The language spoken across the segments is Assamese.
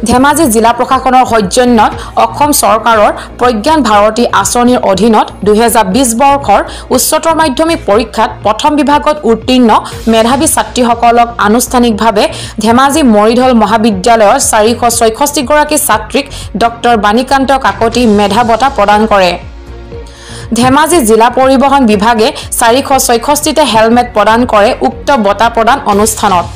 ধেমাজি জিলা প্ৰশাসনৰ সৌজন্যত অসম চৰকাৰৰ প্ৰজ্ঞান ভাৰতী আঁচনিৰ অধীনত 2020 বৰ্ষৰ উচ্চতৰ মাধ্যমিক পৰীক্ষাত প্ৰথম বিভাগত উত্তীৰ্ণ মেধাৱী ছাত্ৰীসকলক আনুষ্ঠানিকভাৱে ধেমাজি মৰিধল মহাবিদ্যালয়ৰ 466 গৰাকী ছাত্ৰীক ডক্টৰ বাণীকান্ত কাকতি মেধা বঁটা প্ৰদান কৰে। ধেমাজি জিলা পৰিবহণ বিভাগে 466টা হেলমেট প্ৰদান কৰে। উক্ত বঁটা প্ৰদান অনুষ্ঠানত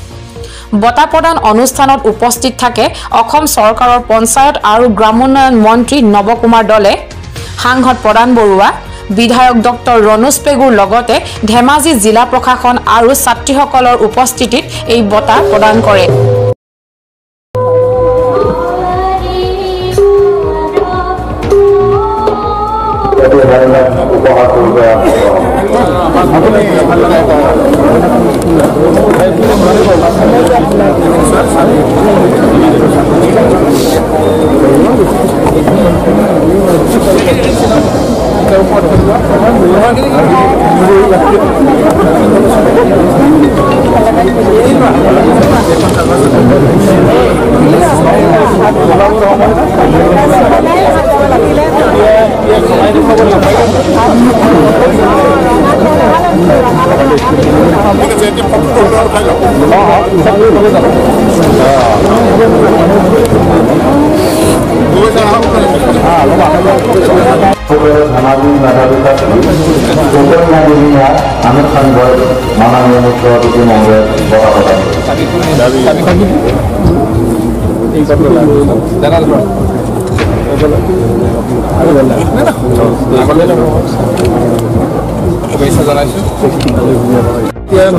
বঁটা প্ৰদান অনুষ্ঠানত উপস্থিত থাকে অসম চৰকাৰৰ পঞ্চায়ত আৰু গ্ৰামোন্নয়ন মন্ত্ৰী নৱ কুমাৰ দলে, সাংসদ প্ৰদান বৰুৱা, বিধায়ক ডক্টৰ ৰণোজ পেগুৰ লগতে ধেমাজি জিলা প্ৰশাসন আৰু ছাত্ৰীসকলৰ উপস্থিতিত এই বঁটা প্ৰদান কৰে।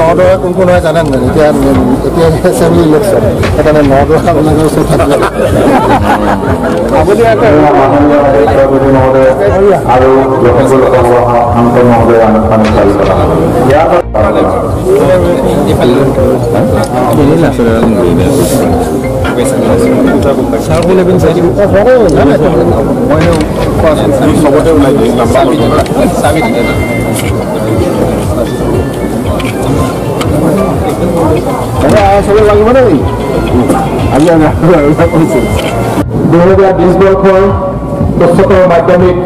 নদৰা কোন কোন হয় জানেন নাই? এতিয়া এছেম্বলি ইলেকশ্যন সেইকাৰণে নদৰা আপোনালোকৰ ওচৰত থাকিব আৰু চবতে ওলাই চবে লাগিব নেকি? 2020 বৰ্ষৰ উচ্চতৰ মাধ্যমিক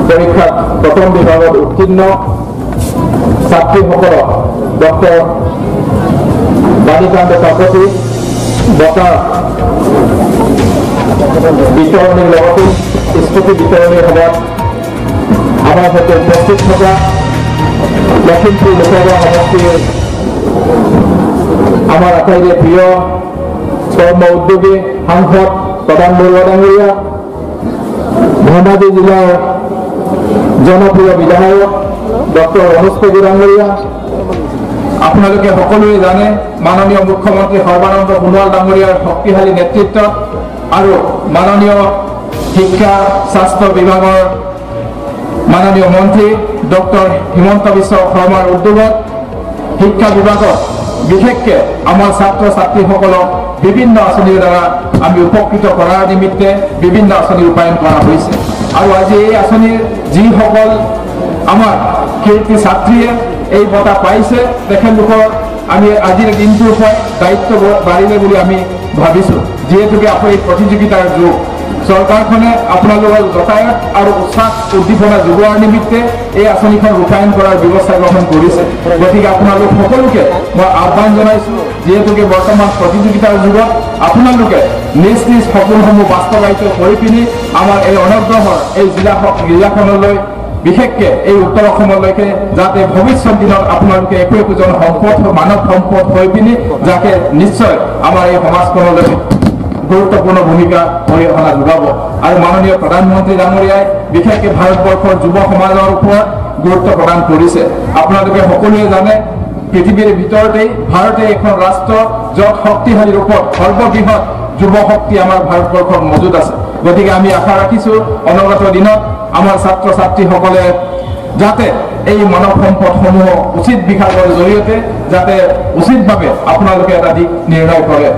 পৰীক্ষাত প্ৰথম বিভাগত উত্তীৰ্ণ ছাত্ৰীসকলক ডক্টৰ বাণীকান্ত কাকতি বঁটা বিতৰণিৰ লগতে স্মৃতি বিতৰণিৰ সময়ত আমাৰ সৈতে উপস্থিত থকা লখিমপুৰ লোকসভা সমষ্টিৰ আমাৰ আটাইৰে প্ৰিয় কৰ্ম উদ্যোগী সাংসদ প্ৰদান বৰুৱা ডাঙৰীয়া, ধেমাজি জিলাৰ জনপ্ৰিয় বিধায়ক ডক্টৰ ৰণোজ পেগু ডাঙৰীয়া, আপোনালোকে সকলোৱে জানে মাননীয় মুখ্যমন্ত্ৰী সৰ্বানন্দ সোণোৱাল ডাঙৰীয়াৰ শক্তিশালী নেতৃত্বত আৰু মাননীয় শিক্ষা স্বাস্থ্য বিভাগৰ মাননীয় মন্ত্ৰী ডক্টৰ হিমন্ত বিশ্ব শৰ্মাৰ উদ্যোগত শিক্ষা বিভাগত বিশেষকৈ আমাৰ ছাত্ৰ ছাত্ৰীসকলক বিভিন্ন আঁচনিৰ দ্বাৰা আমি উপকৃত কৰাৰ নিমিত্তে বিভিন্ন আঁচনি ৰূপায়ণ কৰা হৈছে। আৰু আজি এই আঁচনিৰ যিসকল আমাৰ কীৰ্তি ছাত্ৰীয়ে এই বঁটা পাইছে তেখেতলোকৰ আমি আজিৰ দিনটোৰ পৰা দায়িত্ব বাঢ়িলে বুলি আমি ভাবিছোঁ। যিহেতুকে আপুনি প্ৰতিযোগিতাৰ যুগ, চৰকাৰখনে আপোনালোকৰ যাতায়াত আৰু উৎসাহ উদ্দীপনা যোগোৱাৰ নিমিত্তে এই আঁচনিখন ৰূপায়ণ কৰাৰ ব্যৱস্থা গ্ৰহণ কৰিছে। গতিকে আপোনালোক সকলোকে মই আহ্বান জনাইছোঁ, যিহেতুকে বৰ্তমান প্ৰতিযোগিতাৰ যুগত আপোনালোকে নিজ নিজ সপোনসমূহ বাস্তৱায়িত কৰি পিনি আমাৰ এই অনগ্ৰহৰ এই জিলাখনলৈ বিশেষকৈ এই উত্তৰ অসমলৈকে যাতে ভৱিষ্যত দিনত আপোনালোকে একোজন সম্পদ মানৱ সম্পদ হৈ পিনি যাতে নিশ্চয় আমাৰ এই সমাজখনলৈ গুৰুত্বপূৰ্ণ ভূমিকা অৰিহণা যোগাব। আৰু মাননীয় প্ৰধানমন্ত্ৰী ডাঙৰীয়াই বিশেষকৈ ভাৰতবৰ্ষৰ যুৱ সমাজৰ ওপৰত গুৰুত্ব প্ৰদান কৰিছে। আপোনালোকে সকলোৱে জানে পৃথিৱীৰ ভিতৰতেই ভাৰতে এখন ৰাষ্ট্ৰ য'ত শক্তিশালী ৰূপত সৰ্ববৃহৎ যুৱ শক্তি আমাৰ ভাৰতবৰ্ষত মজুত আছে। গতিকে আমি আশা ৰাখিছোঁ অনাগত দিনত আমাৰ ছাত্ৰ ছাত্ৰীসকলে যাতে এই মানৱ সম্পদসমূহ উচিত বিভাগৰ জৰিয়তে যাতে উচিতভাৱে আপোনালোকে এটা দিশ নিৰ্ণয় কৰে।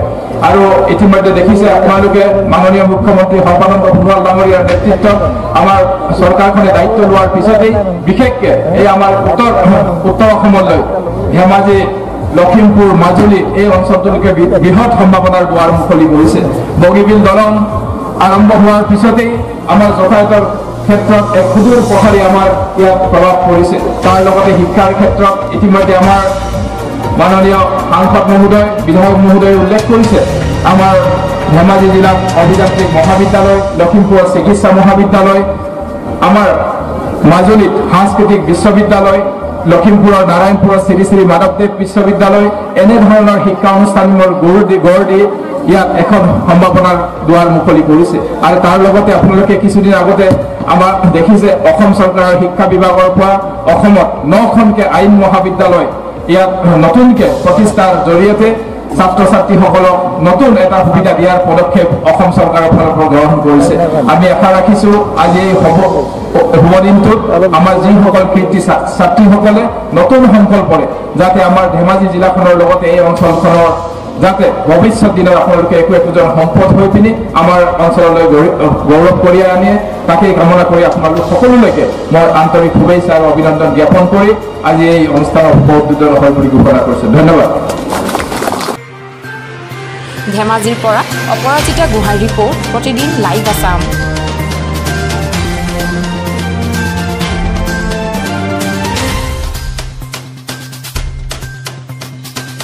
আৰু ইতিমধ্যে দেখিছে আপোনালোকে মাননীয় মুখ্যমন্ত্ৰী সৰ্বানন্দ সোণোৱাল ডাঙৰীয়াৰ নেতৃত্বত আমাৰ চৰকাৰখনে দায়িত্ব লোৱাৰ পিছতেই বিশেষকৈ এই আমাৰ উত্তৰ অসমলৈ ধেমাজি লখিমপুৰ মাজুলী এই অঞ্চলটোলৈকে বৃহৎ সম্ভাৱনাৰ দুৱাৰ মুকলি কৰিছে বগীবিল দলং আৰম্ভ হোৱাৰ পিছতেই আমাৰ যাতায়াতৰ ক্ষেত্ৰত এক সুদূৰ প্ৰসাৰী আমাৰ ইয়াত প্ৰভাৱ পৰিছে তাৰ লগতে শিক্ষাৰ ক্ষেত্ৰত ইতিমধ্যে আমাৰ মাননীয় সাংসদ মহোদয় বিধায়ক মহোদয়ে উল্লেখ কৰিছে আমাৰ ধেমাজি জিলাত অভিযান্ত্ৰিক মহাবিদ্যালয় লখিমপুৰৰ চিকিৎসা মহাবিদ্যালয় আমাৰ মাজুলীত সাংস্কৃতিক বিশ্ববিদ্যালয় লখিমপুৰৰ নাৰায়ণপুৰৰ শ্ৰী শ্ৰী মাধৱদেৱ বিশ্ববিদ্যালয় এনেধৰণৰ শিক্ষা অনুষ্ঠানসমূহৰ গঢ় দি ইয়াত এখন সম্ভাৱনাৰ দুৱাৰ মুকলি কৰিছে আৰু তাৰ লগতে আপোনালোকে কিছুদিন আগতে আমাৰ দেখিছে অসম চৰকাৰৰ শিক্ষা বিভাগৰ পৰা অসমত 9খনকৈ আইন মহাবিদ্যালয় ইয়াত নতুনকৈ প্ৰতিষ্ঠাৰ জৰিয়তে ছাত্ৰ ছাত্ৰীসকলক নতুন এটা সুবিধা দিয়াৰ পদক্ষেপ অসম চৰকাৰৰ ফালৰ পৰা গ্ৰহণ কৰিছে আমি আশা ৰাখিছোঁ আজি এই শুভ দিনটোত আমাৰ যিসকল কৃতি ছাত্ৰীসকলে নতুন সংকল্পৰে যাতে আমাৰ ধেমাজি জিলাখনৰ লগতে এই অঞ্চলখনৰ যাতে ভৱিষ্যত দিনত আপোনালোকে একোজন সম্পদ হৈ পিনি আমাৰ অঞ্চললৈ গৌৰৱ কঢ়িয়াই আনে তাকেই কামনা কৰি আপোনালোক সকলোলৈকে মই আন্তৰিক শুভেচ্ছা আৰু অভিনন্দন জ্ঞাপন কৰি আজি এই অনুষ্ঠানৰ শুভ উদ্বোধন হয় বুলি ঘোষণা কৰিছোঁ ধন্যবাদ ধেমাজিৰ পৰা অপৰাজিতা গোহাঁইৰ ৰিপৰ্ট প্ৰতিদিন লাইভ আছাম।